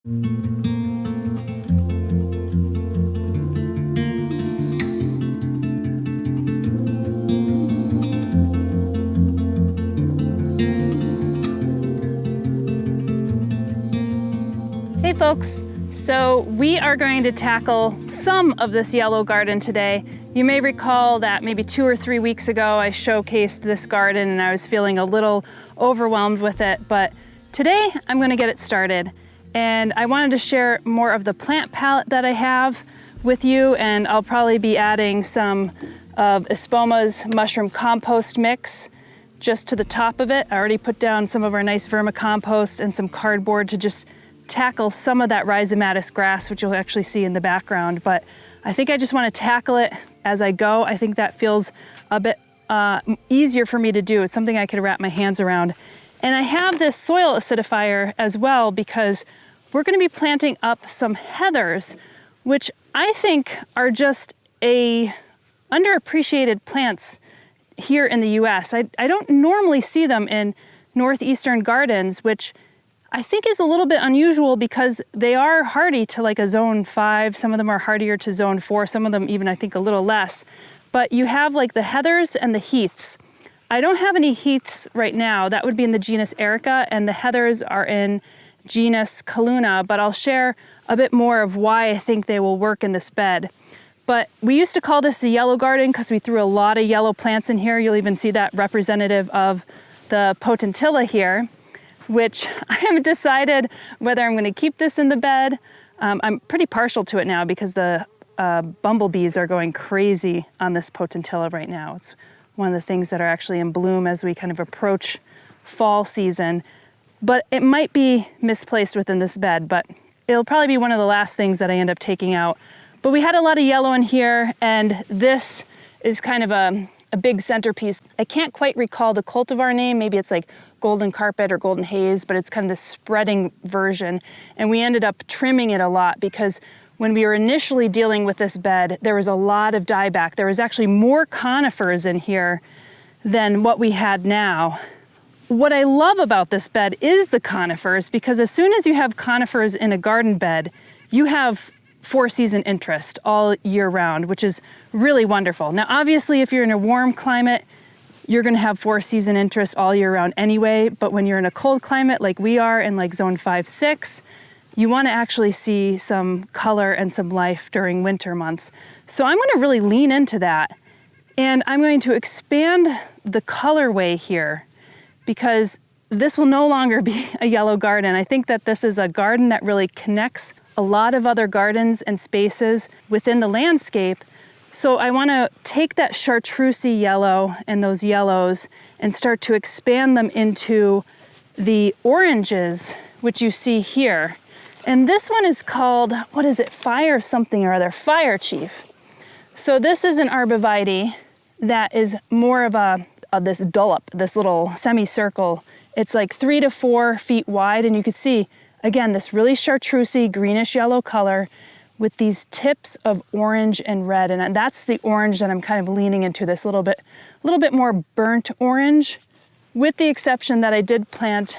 Hey folks, so we are going to tackle some of this yellow garden today. You may recall that maybe 2 or 3 weeks ago I showcased this garden and I was feeling a little overwhelmed with it, but today I'm going to get it started. And I wanted to share more of the plant palette that I have with you, and I'll probably be adding some of Espoma's mushroom compost mix just to the top of it. I already put down some of our nice vermicompost and some cardboard to just tackle some of that rhizomatous grass, which you'll actually see in the background. But I think I just want to tackle it as I go. I think that feels a bit easier for me to do. It's something I could wrap my hands around. And I have this soil acidifier as well because we're going to be planting up some heathers, which I think are just underappreciated plants here in the US. I don't normally see them in northeastern gardens, which I think is a little bit unusual because they are hardy to like a zone 5. Some of them are hardier to zone 4, some of them even I think a little less. But you have like the heathers and the heaths. I don't have any heaths right now. That would be in the genus Erica, and the heathers are in genus Calluna, but I'll share a bit more of why I think they will work in this bed. But we used to call this a yellow garden because we threw a lot of yellow plants in here. You'll even see that representative of the potentilla here, which I haven't decided whether I'm going to keep this in the bed. I'm pretty partial to it now because the bumblebees are going crazy on this potentilla right now. It's one of the things that are actually in bloom as we kind of approach fall season. But it might be misplaced within this bed, but it'll probably be one of the last things that I end up taking out. But we had a lot of yellow in here, and this is kind of a big centerpiece. I can't quite recall the cultivar name. Maybe it's like golden carpet or golden haze, but it's kind of the spreading version. And we ended up trimming it a lot because when we were initially dealing with this bed, there was a lot of dieback. There was actually more conifers in here than what we had now. What I love about this bed is the conifers, because as soon as you have conifers in a garden bed, you have 4-season interest all year round, which is really wonderful. Now, obviously, if you're in a warm climate, you're going to have 4-season interest all year round anyway. But when you're in a cold climate like we are in like zone 5, 6, you want to actually see some color and some life during winter months. So I'm going to really lean into that. And I'm going to expand the colorway here because this will no longer be a yellow garden. I think that this is a garden that really connects a lot of other gardens and spaces within the landscape. So I want to take that chartreusey yellow and those yellows and start to expand them into the oranges, which you see here. And this one is called, what is it, Fire something or other, Fire Chief. So this is an arborvitae that is more of this dollop, this little semicircle. It's like 3 to 4 feet wide, and you can see, again, this really chartreusey greenish yellow color with these tips of orange and red. And that's the orange that I'm kind of leaning into, this little bit more burnt orange, with the exception that I did plant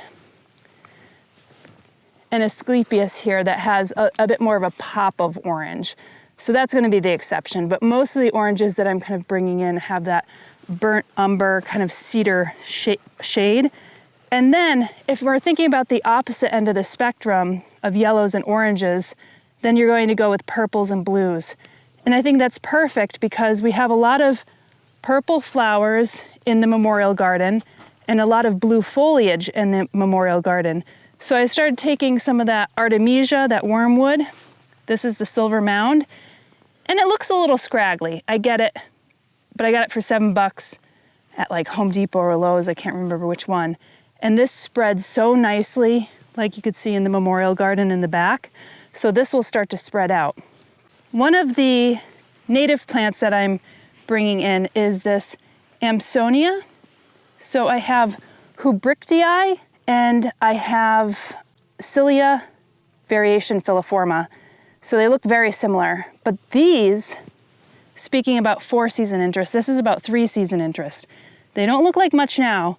an Asclepias here that has a bit more of a pop of orange. So that's going to be the exception. But most of the oranges that I'm kind of bringing in have that burnt umber kind of cedar shade. And then if we're thinking about the opposite end of the spectrum of yellows and oranges, then you're going to go with purples and blues. And I think that's perfect because we have a lot of purple flowers in the memorial garden and a lot of blue foliage in the memorial garden. So I started taking some of that Artemisia, that wormwood. This is the silver mound. And it looks a little scraggly. I get it. But I got it for $7 at like Home Depot or Lowe's. I can't remember which one. And this spreads so nicely, like you could see in the memorial garden in the back. So this will start to spread out. One of the native plants that I'm bringing in is this Amsonia. So I have Hubrichtii and I have Cilia variation filiforma. So they look very similar. But these, speaking about 4-season interest, this is about 3-season interest. They don't look like much now,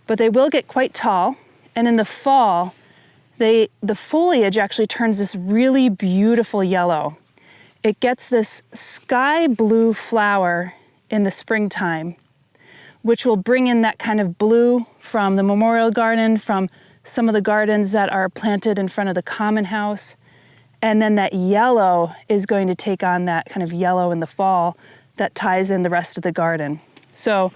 but they will get quite tall. And in the fall, the foliage actually turns this really beautiful yellow. It gets this sky blue flower in the springtime, which will bring in that kind of blue from the memorial garden, from some of the gardens that are planted in front of the common house. And then that yellow is going to take on that kind of yellow in the fall that ties in the rest of the garden. So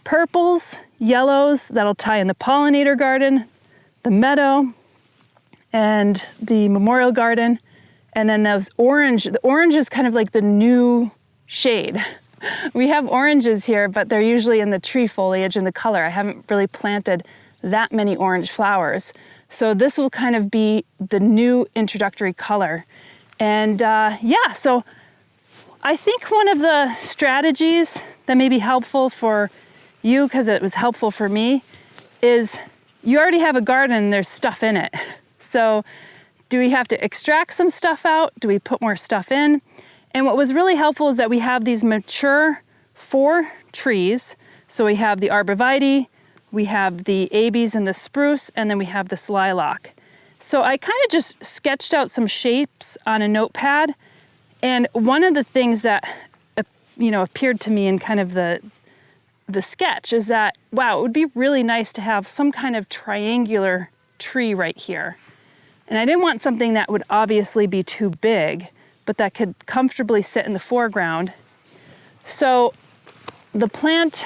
purples, yellows, that'll tie in the pollinator garden, the meadow, and the memorial garden. And then those orange, the orange is kind of like the new shade. We have oranges here, but they're usually in the tree foliage and the color. I haven't really planted that many orange flowers. So this will kind of be the new introductory color. And yeah, so I think one of the strategies that may be helpful for you, because it was helpful for me, is you already have a garden and there's stuff in it. So do we have to extract some stuff out? Do we put more stuff in? And what was really helpful is that we have these mature 4 trees. So we have the arborvitae, we have the abes and the spruce, and then we have this lilac. So I kind of just sketched out some shapes on a notepad. And one of the things that appeared to me in kind of the sketch is that, wow, it would be really nice to have some kind of triangular tree right here. And I didn't want something that would obviously be too big, but that could comfortably sit in the foreground. So the plant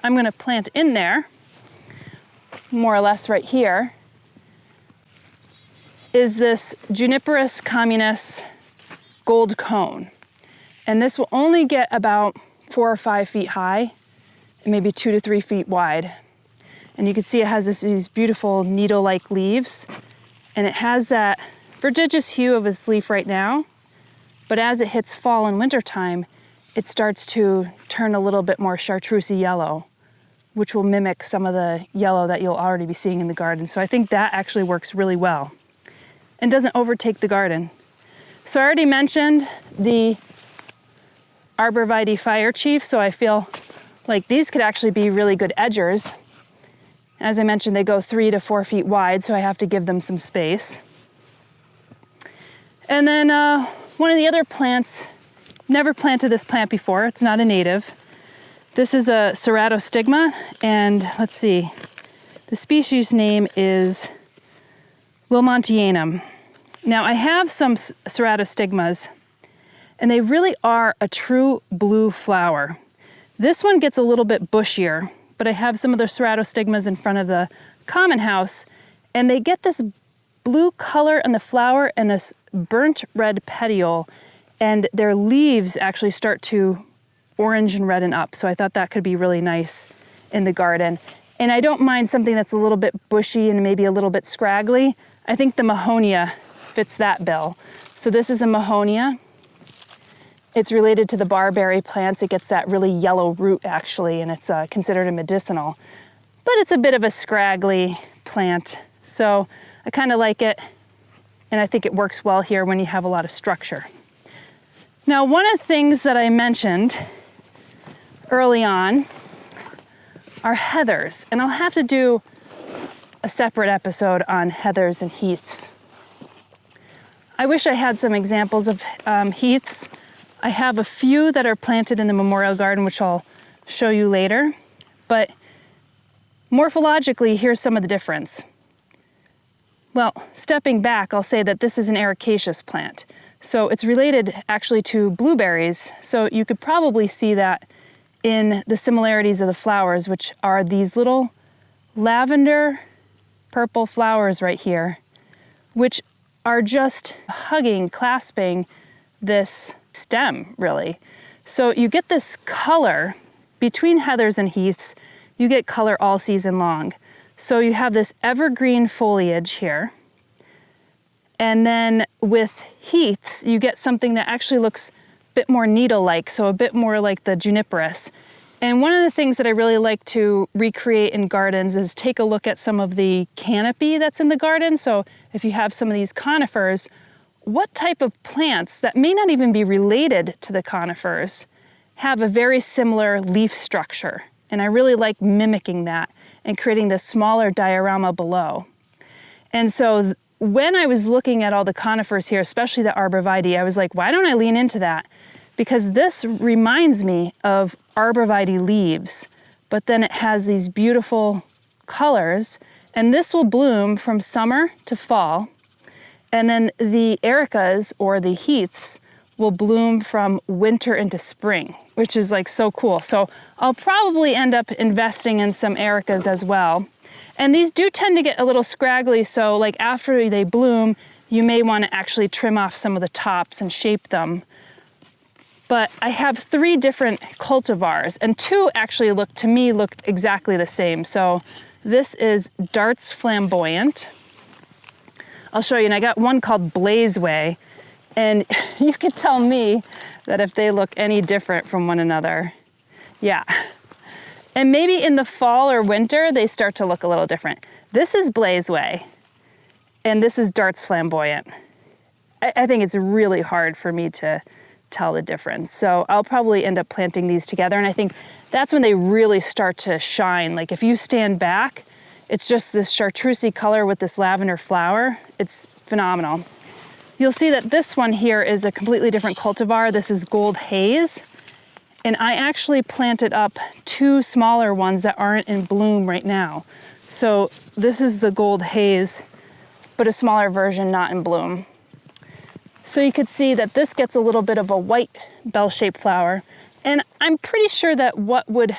I'm going to plant in there, more or less right here, is this Juniperus communis gold cone. And this will only get about 4 or 5 feet high and maybe 2 to 3 feet wide. And you can see it has these beautiful needle-like leaves, and it has that verdigris hue of its leaf right now. But as it hits fall and winter time, it starts to turn a little bit more chartreusey yellow, which will mimic some of the yellow that you'll already be seeing in the garden. So I think that actually works really well and doesn't overtake the garden. So I already mentioned the arborvitae fire chief, so I feel like these could actually be really good edgers. As I mentioned, they go 3 to 4 feet wide, so I have to give them some space. And then one of the other plants, never planted this plant before, it's not a native. This is a ceratostigma, and let's see, the species name is Wilmontianum. Now I have some ceratostigmas, and they really are a true blue flower. This one gets a little bit bushier, but I have some of the ceratostigmas in front of the common house, and they get this blue color in the flower and this burnt red petiole, and their leaves actually start to orange and redden up. So I thought that could be really nice in the garden. And I don't mind something that's a little bit bushy and maybe a little bit scraggly. I think the Mahonia fits that bill. So this is a Mahonia. It's related to the barberry plants. It gets that really yellow root actually, and it's considered a medicinal. But it's a bit of a scraggly plant. So I kind of like it, and I think it works well here when you have a lot of structure. Now, one of the things that I mentioned early on are heathers, and I'll have to do a separate episode on heathers and heaths. I wish I had some examples of heaths. I have a few that are planted in the memorial garden, which I'll show you later, but morphologically, here's some of the difference. Well, stepping back, I'll say that this is an ericaceous plant. So it's related actually to blueberries. So you could probably see that in the similarities of the flowers, which are these little lavender purple flowers right here, which are just hugging, clasping this stem, really. So you get this color between heathers and heaths. You get color all season long. So you have this evergreen foliage here. And then with heaths, you get something that actually looks a bit more needle-like, so a bit more like the juniperus. And one of the things that I really like to recreate in gardens is take a look at some of the canopy that's in the garden. So if you have some of these conifers, what type of plants that may not even be related to the conifers have a very similar leaf structure? And I really like mimicking that and creating this smaller diorama below. And so when I was looking at all the conifers here, especially the arborvitae, I was like, why don't I lean into that? Because this reminds me of arborvitae leaves, but then it has these beautiful colors, and this will bloom from summer to fall. And then the ericas, or the heaths, will bloom from winter into spring, which is like so cool. So I'll probably end up investing in some ericas as well. And these do tend to get a little scraggly, so like after they bloom, you may want to actually trim off some of the tops and shape them. But I have 3 different cultivars, and 2 actually look exactly the same. So this is Darts Flamboyant. I'll show you, and I got one called Blazeway, and you can tell me that if they look any different from one another. Yeah. And maybe in the fall or winter, they start to look a little different. This is Blazeway, and this is Darts Flamboyant. I think it's really hard for me to tell the difference. So I'll probably end up planting these together, and I think that's when they really start to shine. Like if you stand back, it's just this chartreusey color with this lavender flower. It's phenomenal. You'll see that this one here is a completely different cultivar. This is Gold Haze. And I actually planted up 2 smaller ones that aren't in bloom right now. So this is the Gold Haze, but a smaller version not in bloom. So you could see that this gets a little bit of a white bell-shaped flower. And I'm pretty sure that what would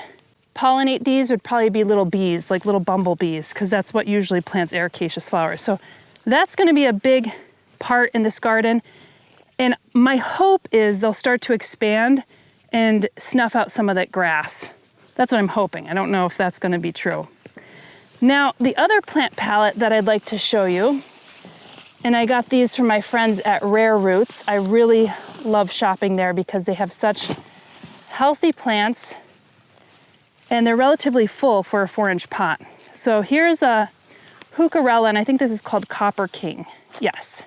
pollinate these would probably be little bees, like little bumblebees, because that's what usually plants ericaceous flowers. So that's going to be a big part in this garden. And my hope is they'll start to expand and snuff out some of that grass. That's what I'm hoping. I don't know if that's going to be true. Now, the other plant palette that I'd like to show you, and I got these from my friends at Rare Roots. I really love shopping there because they have such healthy plants, and they're relatively full for a 4-inch pot. So here's a Heucherella, and I think this is called Copper King. Yes.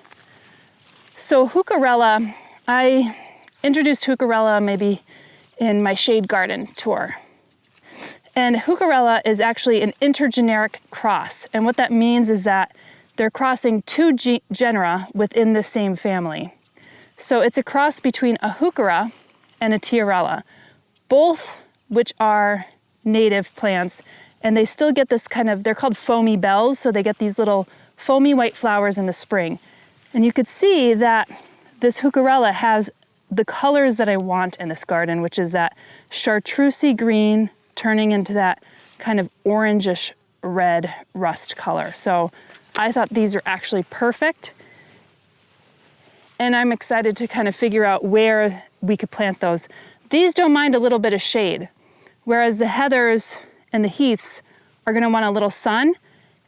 So Heucherella, I introduced Heucherella maybe in my shade garden tour. And Heucherella is actually an intergeneric cross. And what that means is that they're crossing 2 genera within the same family. So it's a cross between a Heuchera and a Tiarella, both which are native plants. And they still get this kind of, they're called foamy bells. So they get these little foamy white flowers in the spring. And you could see that this Heucherella has the colors that I want in this garden, which is that chartreusey green turning into that kind of orangish red rust color. So I thought these are actually perfect. And I'm excited to kind of figure out where we could plant those. These don't mind a little bit of shade, whereas the heathers and the heaths are going to want a little sun.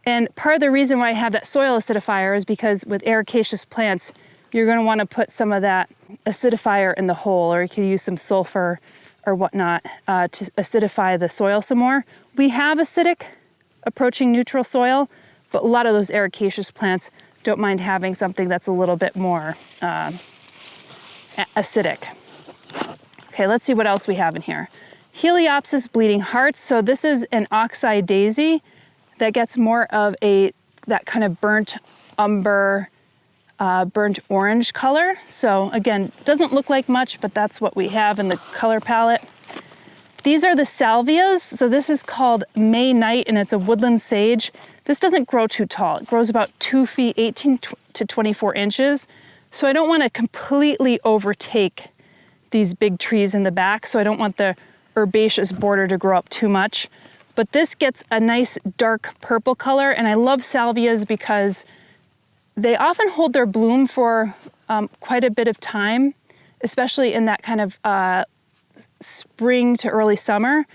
And part of the reason why I have that soil acidifier is because with ericaceous plants, you're going to want to put some of that acidifier in the hole, or you can use some sulfur or whatnot to acidify the soil some more. We have acidic, approaching neutral soil, but a lot of those ericaceous plants don't mind having something that's a little bit more acidic. Okay, let's see what else we have in here. Heliopsis bleeding hearts. So this is an oxeye daisy that gets more of that kind of burnt umber, burnt orange color. So again, doesn't look like much, but that's what we have in the color palette. These are the salvias. So this is called May Night, and it's a woodland sage. This doesn't grow too tall. It grows about 2 feet, 18 to 24 inches. So I don't want to completely overtake these big trees in the back. So I don't want the herbaceous border to grow up too much. But this gets a nice dark purple color, and I love salvias because they often hold their bloom for quite a bit of time, especially in that kind of spring to early summer,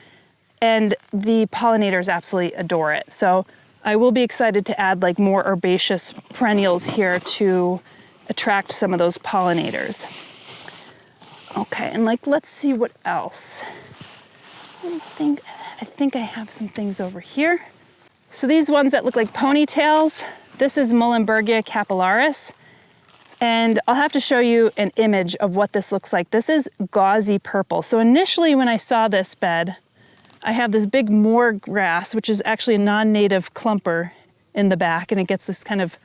and the pollinators absolutely adore it. So I will be excited to add like more herbaceous perennials here to attract some of those pollinators. Okay, and like, let's see what else. I think I have some things over here. So these ones that look like ponytails, this is Muhlenbergia capillaris. And I'll have to show you an image of what this looks like. This is gauzy purple. So initially when I saw this bed, I have this big moor grass, which is actually a non-native clumper in the back, and it gets this kind of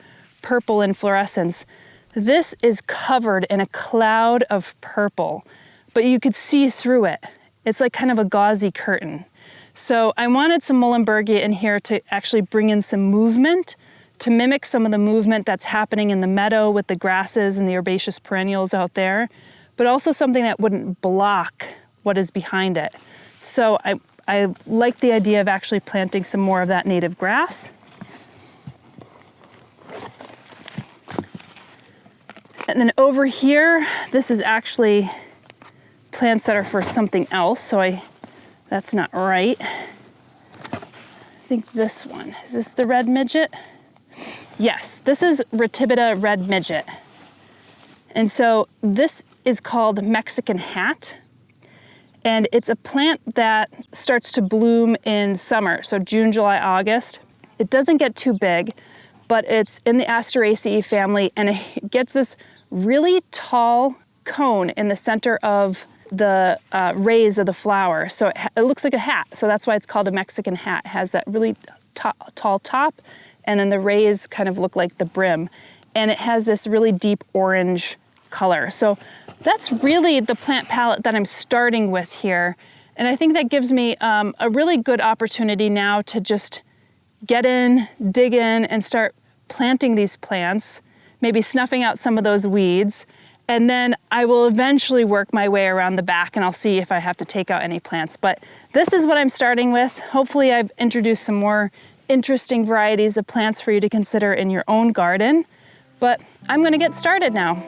purple inflorescence. This is covered in a cloud of purple, but you could see through it. It's like kind of a gauzy curtain. So I wanted some Muhlenbergia in here to actually bring in some movement, to mimic some of the movement that's happening in the meadow with the grasses and the herbaceous perennials out there, but also something that wouldn't block what is behind it. So I like the idea of actually planting some more of that native grass. And then over here, this is actually plants that are for something else, so that's not right. I think this one, is this the red midget? Yes, this is Ratibida red midget. And so this is called Mexican hat. And it's a plant that starts to bloom in summer, so June, July, August. It doesn't get too big, but it's in the Asteraceae family, and it gets this really tall cone in the center of the rays of the flower. So it looks like a hat, so that's why it's called a Mexican hat. It has that really tall top, and then the rays kind of look like the brim. And it has this really deep orange color. So that's really the plant palette that I'm starting with here. And I think that gives me a really good opportunity now to just get in, dig in, and start planting these plants, maybe snuffing out some of those weeds. And then I will eventually work my way around the back, and I'll see if I have to take out any plants. But this is what I'm starting with. Hopefully I've introduced some more interesting varieties of plants for you to consider in your own garden. But I'm gonna get started now.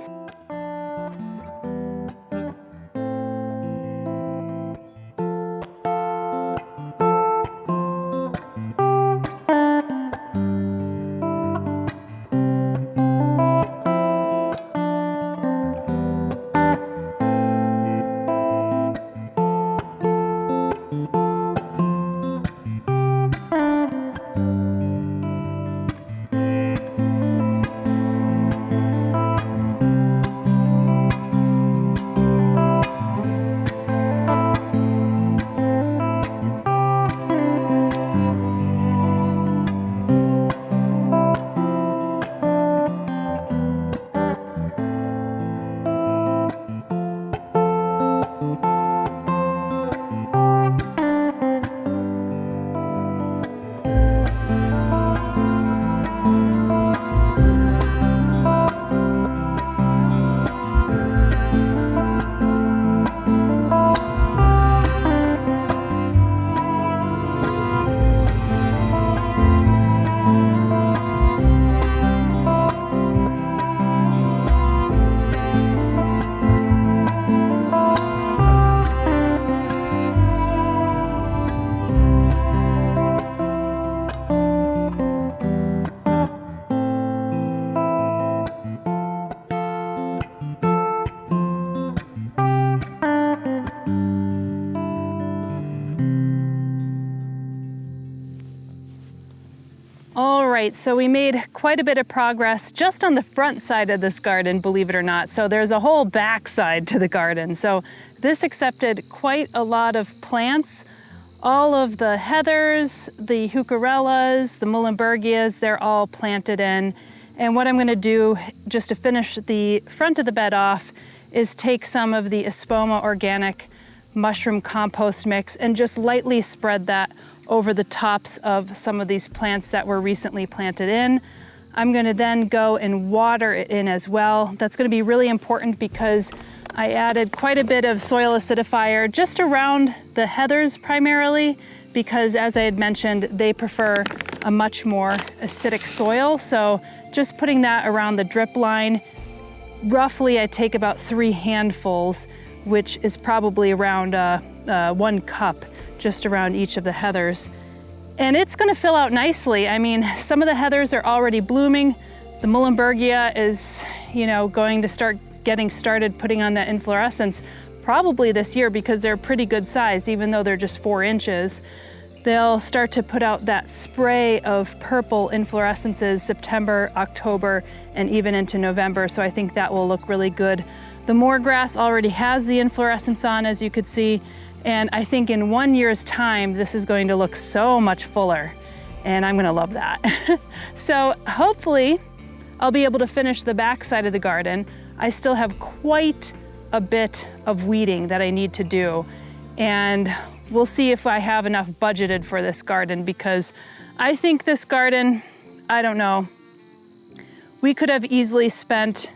right, so we made quite a bit of progress just on the front side of this garden, believe it or not. So there's a whole back side to the garden. So this accepted quite a lot of plants. All of the heathers, the heucherellas, the muhlenbergias, they're all planted in. And what I'm gonna do just to finish the front of the bed off is take some of the Espoma Organic Mushroom Compost mix and just lightly spread that over the tops of some of these plants that were recently planted in. I'm gonna then go and water it in as well. That's gonna be really important because I added quite a bit of soil acidifier just around the heathers primarily, because as I had mentioned, they prefer a much more acidic soil. So just putting that around the drip line, roughly I take about 3 handfuls, which is probably around 1 cup just around each of the heathers. And it's gonna fill out nicely. I mean, some of the heathers are already blooming. The muhlenbergia is, going to start getting started putting on that inflorescence probably this year because they're pretty good size, even though they're just 4 inches. They'll start to put out that spray of purple inflorescences September, October, and even into November. So I think that will look really good. The moor grass already has the inflorescence on, as you could see. And I think in 1 year's time, this is going to look so much fuller. and I'm gonna love that. So hopefully I'll be able to finish the back side of the garden. I still have quite a bit of weeding that I need to do, and we'll see if I have enough budgeted for this garden, because I think this garden, I don't know, we could have easily spent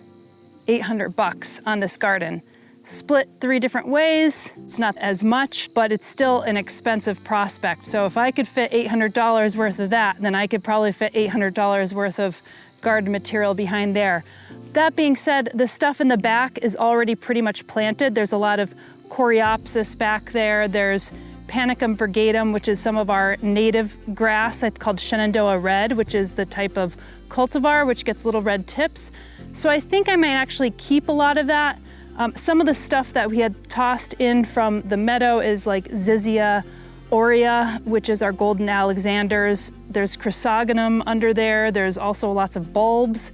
$800 on this garden. Split 3 different ways, it's not as much, but it's still an expensive prospect. So if I could fit $800 worth of that, then I could probably fit $800 worth of garden material behind there. That being said, the stuff in the back is already pretty much planted. There's a lot of coreopsis back there. There's Panicum virgatum, which is some of our native grass. It's called Shenandoah Red, which is the type of cultivar which gets little red tips. So I think I might actually keep a lot of that. Some of the stuff that we had tossed in from the meadow is like Zizia aurea, which is our golden Alexanders. There's chrysogonum under there. There's also lots of bulbs.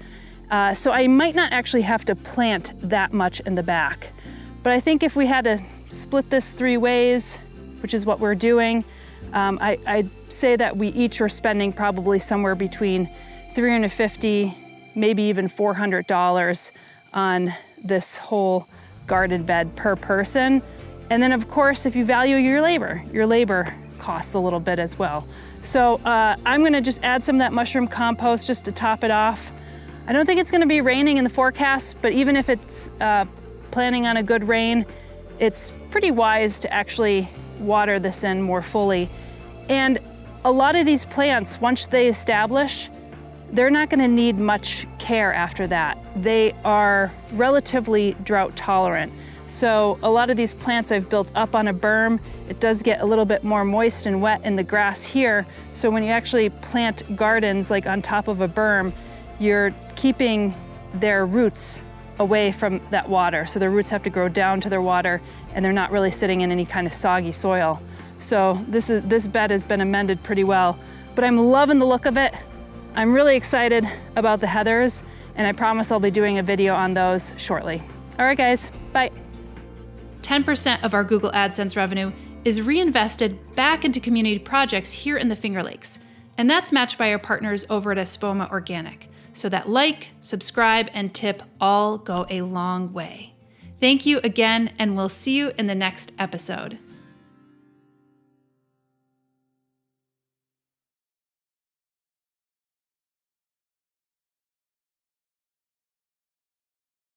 So I might not actually have to plant that much in the back. But I think if we had to split this 3 ways, which is what we're doing, I'd say that we each are spending probably somewhere between $350, maybe even $400 on this whole garden bed per person. And then of course, if you value your labor costs a little bit as well. So I'm gonna just add some of that mushroom compost just to top it off. I don't think it's gonna be raining in the forecast, but even if it's planning on a good rain, it's pretty wise to actually water this in more fully. And a lot of these plants, once they establish, they're not gonna need much care after that. They are relatively drought tolerant. So a lot of these plants I've built up on a berm. It does get a little bit more moist and wet in the grass here. So when you actually plant gardens like on top of a berm, you're keeping their roots away from that water. So their roots have to grow down to their water, and they're not really sitting in any kind of soggy soil. So this bed has been amended pretty well, but I'm loving the look of it. I'm really excited about the heathers, and I promise I'll be doing a video on those shortly. All right, guys, bye. 10% of our Google AdSense revenue is reinvested back into community projects here in the Finger Lakes, and that's matched by our partners over at Espoma Organic. So that like, subscribe, and tip all go a long way. Thank you again, and we'll see you in the next episode.